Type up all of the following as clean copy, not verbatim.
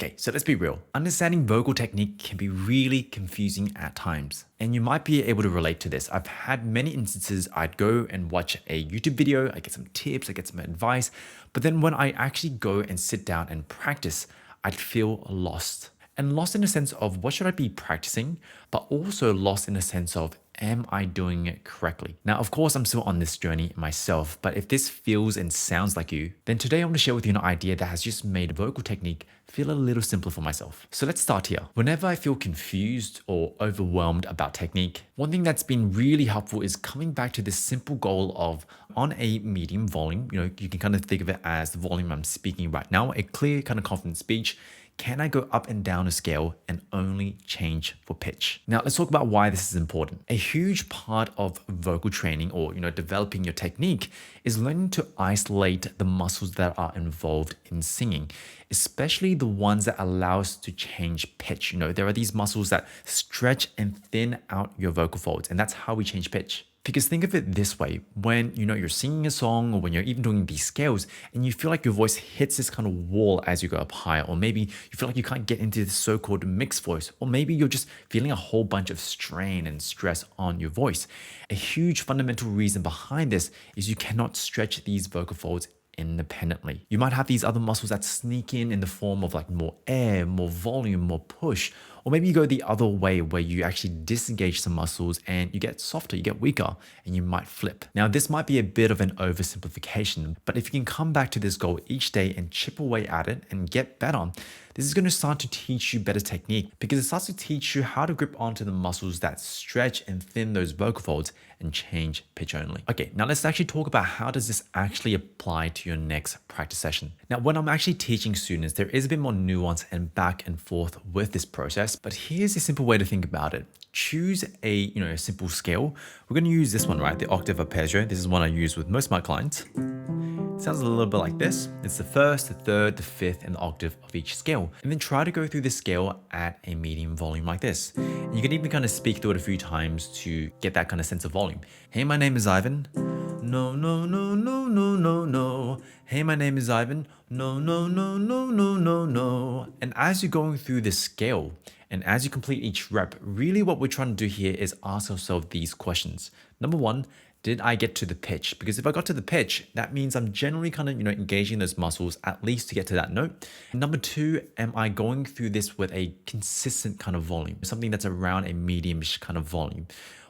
Okay, so let's be real. Understanding vocal technique can be really confusing at times. And you might be able to relate to this. I've had many instances I'd go and watch a YouTube video, I get some tips, I get some advice, but then when I actually go and sit down and practice, I'd feel lost. And lost in the sense of what should I be practicing, but also lost in the sense of am I doing it correctly? Now, of course, I'm still on this journey myself, but if this feels and sounds like you, then today I want to share with you an idea that has just made vocal technique feel a little simpler for myself. So let's start here. Whenever I feel confused or overwhelmed about technique, one thing that's been really helpful is coming back to this simple goal of on a medium volume, you can kind of think of it as the volume I'm speaking right now, a clear kind of confident speech. Can I go up and down a scale and only change for pitch? Now, let's talk about why this is important. A huge part of vocal training or, developing your technique is learning to isolate the muscles that are involved in singing, especially the ones that allow us to change pitch. There are these muscles that stretch and thin out your vocal folds, and that's how we change pitch. Because think of it this way, when you're singing a song or when you're even doing these scales and you feel like your voice hits this kind of wall as you go up higher, or maybe you feel like you can't get into this so-called mixed voice, or maybe you're just feeling a whole bunch of strain and stress on your voice. A huge fundamental reason behind this is you cannot stretch these vocal folds independently. You might have these other muscles that sneak in the form of like more air, more volume, more push, or maybe you go the other way where you actually disengage some muscles and you get softer, you get weaker, and you might flip. Now, this might be a bit of an oversimplification, but if you can come back to this goal each day and chip away at it and get better, this is going to start to teach you better technique because it starts to teach you how to grip onto the muscles that stretch and thin those vocal folds and change pitch only. Okay, now let's actually talk about how does this actually apply to your next practice session. Now, when I'm actually teaching students, there is a bit more nuance and back and forth with this process, but here's a simple way to think about it. Choose a simple scale. We're going to use this one, right? The octave arpeggio. This is one I use with most of my clients. Sounds a little bit like this. It's the first, the third, the fifth, and the octave of each scale. And then try to go through the scale at a medium volume like this. And you can even kind of speak through it a few times to get that kind of sense of volume. Hey, my name is Ivan. No, no, no, no, no, no, no. Hey, my name is Ivan. No, no, no, no, no, no, no. And as you're going through this scale, and as you complete each rep, really what we're trying to do here is ask ourselves these questions. Number one, did I get to the pitch? Because if I got to the pitch, that means I'm generally kind of, engaging those muscles at least to get to that note. Number two, am I going through this with a consistent kind of volume? Something that's around a medium-ish kind of volume.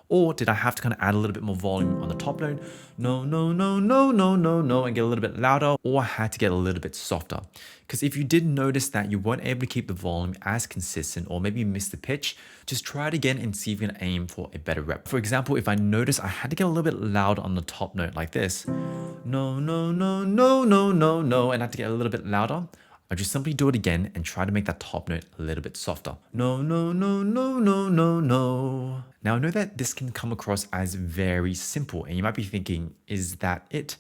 Or did I have to kind of add a little bit more volume on the top note? No, no, no, no, no, no, no, and get a little bit louder, or I had to get a little bit softer. Because if you did notice that you weren't able to keep the volume as consistent, or maybe you missed the pitch, just try it again and see if you can aim for a better rep. For example, if I notice I had to get a little bit louder on the top note like this, no, no, no, no, no, no, no, and I had to get a little bit louder, I just simply do it again and try to make that top note a little bit softer. No, no, no, no, no, no, no. Now I know that this can come across as very simple and you might be thinking, is that it?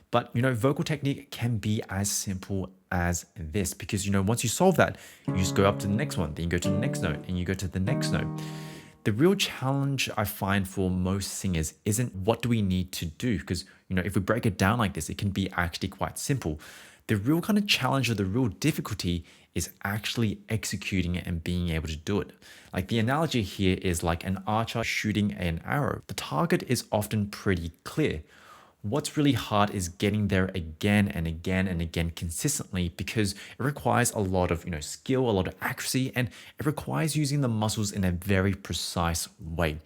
But vocal technique can be as simple as this because once you solve that, you just go up to the next one, then you go to the next note and you go to the next note. The real challenge I find for most singers isn't what do we need to do? Because, if we break it down like this, it can be actually quite simple. The real kind of challenge or the real difficulty is actually executing it and being able to do it. Like the analogy here is like an archer shooting an arrow. The target is often pretty clear. What's really hard is getting there again and again and again consistently because it requires a lot of skill, a lot of accuracy, and it requires using the muscles in a very precise way.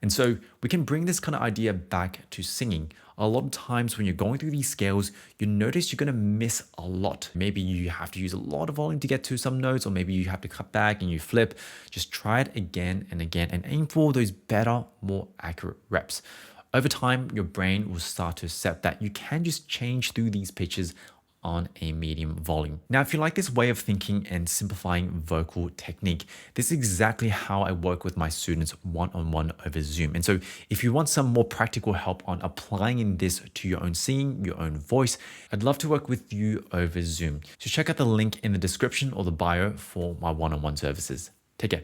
And so we can bring this kind of idea back to singing. A lot of times when you're going through these scales, you notice you're going to miss a lot. Maybe you have to use a lot of volume to get to some notes, or maybe you have to cut back and you flip. Just try it again and again and aim for those better, more accurate reps. Over time, your brain will start to accept that you can just change through these pitches on a medium volume. Now, if you like this way of thinking and simplifying vocal technique, this is exactly how I work with my students one-on-one over Zoom. And so if you want some more practical help on applying this to your own singing, your own voice, I'd love to work with you over Zoom. So check out the link in the description or the bio for my one-on-one services. Take care.